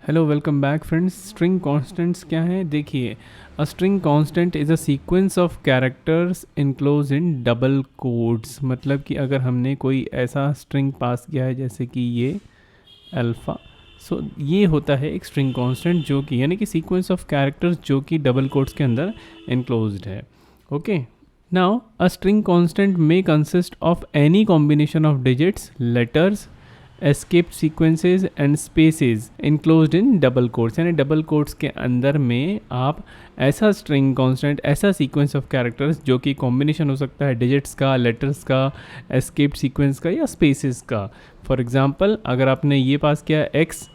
Hello, welcome back friends. String constants क्या है? देखिए, अ string constant is a sequence of characters enclose in double codes. मतलब कि अगर हमने कोई ऐसा स्ट्रिंग पास किया है जैसे कि ये अल्फ़ा, सो ये होता है एक स्ट्रिंग कांस्टेंट, जो कि यानी कि सीक्वेंस ऑफ कैरेक्टर्स जो कि डबल कोड्स के अंदर इनक्लोज्ड है। Okay, now a string constant may consist of any combination of digits, letters, escape sequences and spaces enclosed in double quotes. यानी डबल कोट्स के अंदर में आप ऐसा स्ट्रिंग कांस्टेंट, ऐसा सीक्वेंस ऑफ कैरेक्टर्स जो कि कॉम्बिनेशन हो सकता है डिजिट्स का, लेटर्स का, एस्केप सीक्वेंस का या स्पेसेस का। फॉर एग्जांपल, अगर आपने ये पास किया एक्स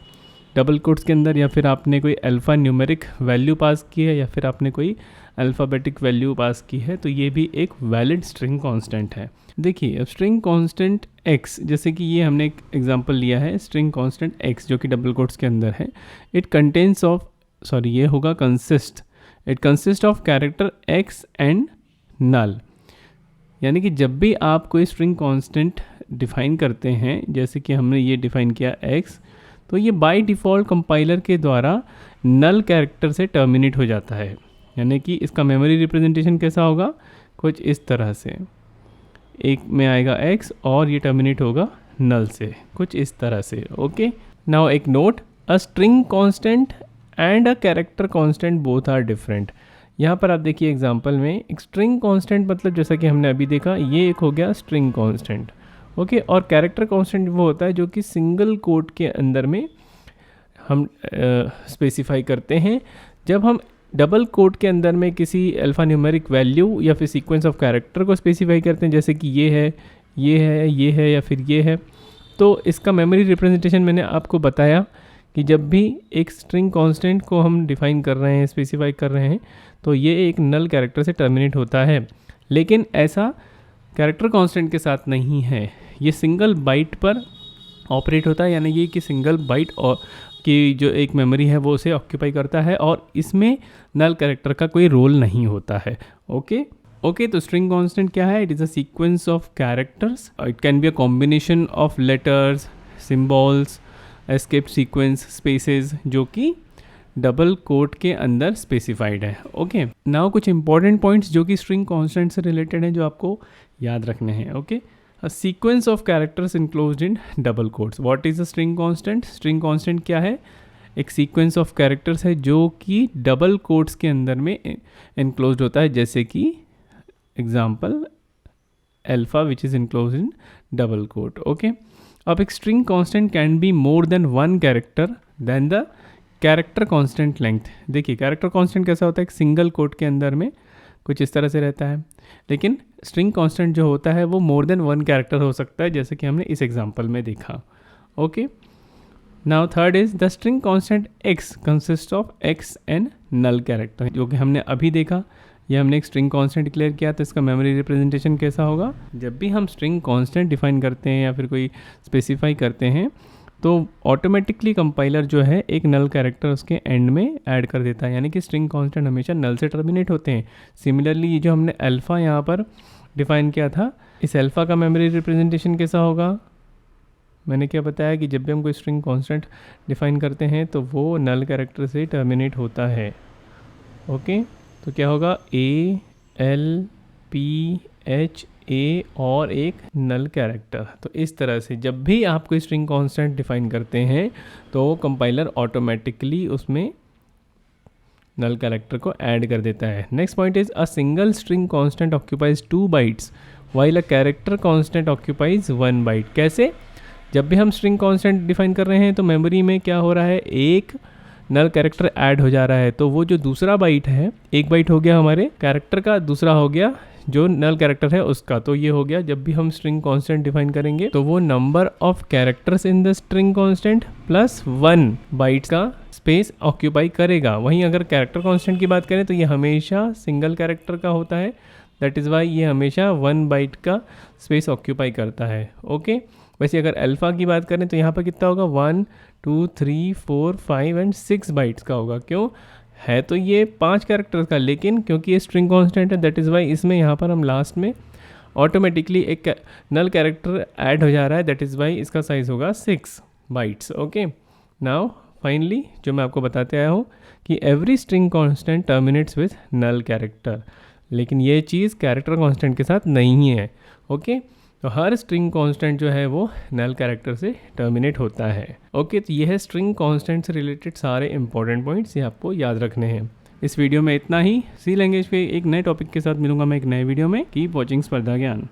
डबल कोट्स के अंदर, या फिर आपने कोई अल्फ़ा न्यूमेरिक वैल्यू पास की है, या फिर आपने कोई अल्फ़ाबेटिक वैल्यू पास की है, तो ये भी एक वैलिड स्ट्रिंग कांस्टेंट है। देखिए, अब स्ट्रिंग कांस्टेंट x, जैसे कि ये हमने एक एग्जांपल लिया है स्ट्रिंग कांस्टेंट x जो कि डबल कोट्स के अंदर है। इट कंटेंस ऑफ, सॉरी ये होगा consist, it consist of character x and null. यानी कि जब भी आप कोई स्ट्रिंग कांस्टेंट डिफाइन करते हैं, जैसे कि हमने ये डिफाइन किया x, तो ये बाय डिफ़ॉल्ट कंपाइलर के द्वारा नल कैरेक्टर से टर्मिनेट हो जाता है। यानी कि इसका मेमोरी रिप्रेजेंटेशन कैसा होगा? कुछ इस तरह से, एक में आएगा x और ये टर्मिनेट होगा नल से, कुछ इस तरह से। ओके, नाउ एक note, a string constant and a character constant both are different. यहाँ पर आप देखिए एग्जांपल में, एक स्ट्रिंग कांस्टेंट मतलब जैसा कि हमने अभी देखा, ये एक हो गया स्ट्रिंग कांस्टेंट। ओके, और कैरेक्टर कांस्टेंट वो होता है जो कि सिंगल कोट के अंदर में हम स्पेसिफाई करते हैं। जब हम डबल कोट के अंदर में किसी अल्फ़ा न्यूमेरिक वैल्यू या फिर सीक्वेंस ऑफ कैरेक्टर को स्पेसिफाई करते हैं, जैसे कि ये है, ये है, ये है या फिर ये है, तो इसका मेमोरी रिप्रेजेंटेशन मैंने आपको बताया कि जब भी एक स्ट्रिंग कांस्टेंट को हम डिफाइन कर रहे हैं, स्पेसिफाई कर रहे हैं, तो ये एक नल कैरेक्टर से टर्मिनेट होता है। लेकिन ऐसा कैरेक्टर कांस्टेंट के साथ नहीं है, ये सिंगल बाइट पर ऑपरेट होता है। यानी ये कि सिंगल बाइट और की जो एक मेमोरी है वो उसे ऑक्यूपाई करता है, और इसमें नल कैरेक्टर का कोई रोल नहीं होता है। ओके, तो स्ट्रिंग कांस्टेंट क्या है? It is a sequence of characters, it can be a combination of letters, symbols, escape sequence, spaces, जो कि डबल कोट के अंदर स्पेसिफाइड है। ओके, नाउ कुछ इंपॉर्टेंट पॉइंट्स जो कि स्ट्रिंग कांस्टेंट से रिलेटेड हैं, जो आपको याद रखने हैं। Okay, a sequence of characters enclosed in double quotes. What is a string constant? string constant क्या है? एक sequence of characters है जो कि डबल कोट्स के अंदर में enclosed होता है, जैसे कि example alpha which is enclosed in double quote. Okay, अब एक string constant can be more than one character than the character constant length. देखिए, character constant कैसा होता है? एक सिंगल कोट के अंदर में कुछ इस तरह से रहता है, लेकिन स्ट्रिंग कांस्टेंट जो होता है वो मोर देन वन कैरेक्टर हो सकता है, जैसे कि हमने इस एग्जांपल में देखा। Okay, now third is the string constant x consist of x and null character, जो कि हमने अभी देखा। ये हमने एक स्ट्रिंग कांस्टेंट डिक्लेयर किया, तो इसका मेमोरी रिप्रेजेंटेशन कैसा होगा? जब भी हम स्ट्रिंग कांस्टेंट डिफाइन करते हैं या फिर कोई स्पेसिफाई करते हैं, तो ऑटोमेटिकली कंपाइलर जो है एक नल कैरेक्टर उसके एंड में ऐड कर देता है। यानी कि स्ट्रिंग कांस्टेंट हमेशा नल से टर्मिनेट होते हैं। सिमिलरली, ये जो हमने अल्फ़ा यहाँ पर डिफाइन किया था, इस अल्फ़ा का मेमोरी रिप्रेजेंटेशन कैसा होगा? मैंने क्या बताया कि जब भी हम कोई स्ट्रिंग कांस्टेंट डिफाइन करते हैं तो वो नल कैरेक्टर से टर्मिनेट होता है। ओके, तो क्या होगा? A L P H A और एक नल कैरेक्टर। तो इस तरह से जब भी आप कोई स्ट्रिंग कांस्टेंट डिफाइन करते हैं तो कंपाइलर ऑटोमेटिकली उसमें नल कैरेक्टर को ऐड कर देता है। Next point is a single string constant occupies 2 bytes while a character constant occupies 1 byte. कैसे? जब भी हम स्ट्रिंग कांस्टेंट डिफाइन कर रहे हैं तो मेमोरी में क्या हो रहा है? एक नल कैरेक्टर ऐड हो जा रहा है, तो वो जो दूसरा बाइट है, एक बाइट हो गया हमारे कैरेक्टर का, दूसरा हो गया जो नल कैरेक्टर है उसका। तो ये हो गया, जब भी हम स्ट्रिंग कांस्टेंट डिफाइन करेंगे तो वो number of characters in the string constant plus 1 bytes का स्पेस ऑक्यूपाई करेगा। वहीं अगर कैरेक्टर कांस्टेंट की बात करें तो ये हमेशा सिंगल कैरेक्टर का होता है, दैट इज़ वाई ये हमेशा 1 बाइट का स्पेस ऑक्यूपाई करता है। ओके, वैसे अगर अल्फ़ा की बात करें तो यहाँ पर कितना होगा? 1 2 3 4 5 एंड 6 बाइट्स का होगा। क्यों? है तो ये 5 कैरेक्टर्स का, लेकिन क्योंकि ये स्ट्रिंग कांस्टेंट है, दैट इज़ वाई इसमें यहाँ पर हम लास्ट में ऑटोमेटिकली एक नल कैरेक्टर ऐड हो जा रहा है, दैट इज़ वाई इसका साइज़ होगा 6 बाइट्स। ओके, नाउ फाइनली जो मैं आपको बताते आया हूँ कि every string constant terminates with null character, लेकिन ये चीज़ कैरेक्टर कांस्टेंट के साथ नहीं है। ओके, तो हर स्ट्रिंग कांस्टेंट जो है वो नल कैरेक्टर से टर्मिनेट होता है। ओके, तो ये है स्ट्रिंग कांस्टेंट से रिलेटेड सारे इंपॉर्टेंट पॉइंट्स, ये आपको याद रखने हैं। इस वीडियो में इतना ही। सी लैंग्वेज पे एक नए टॉपिक के साथ मिलूंगा मैं एक नए वीडियो में। कीप वॉचिंग स्पर्धा ज्ञान।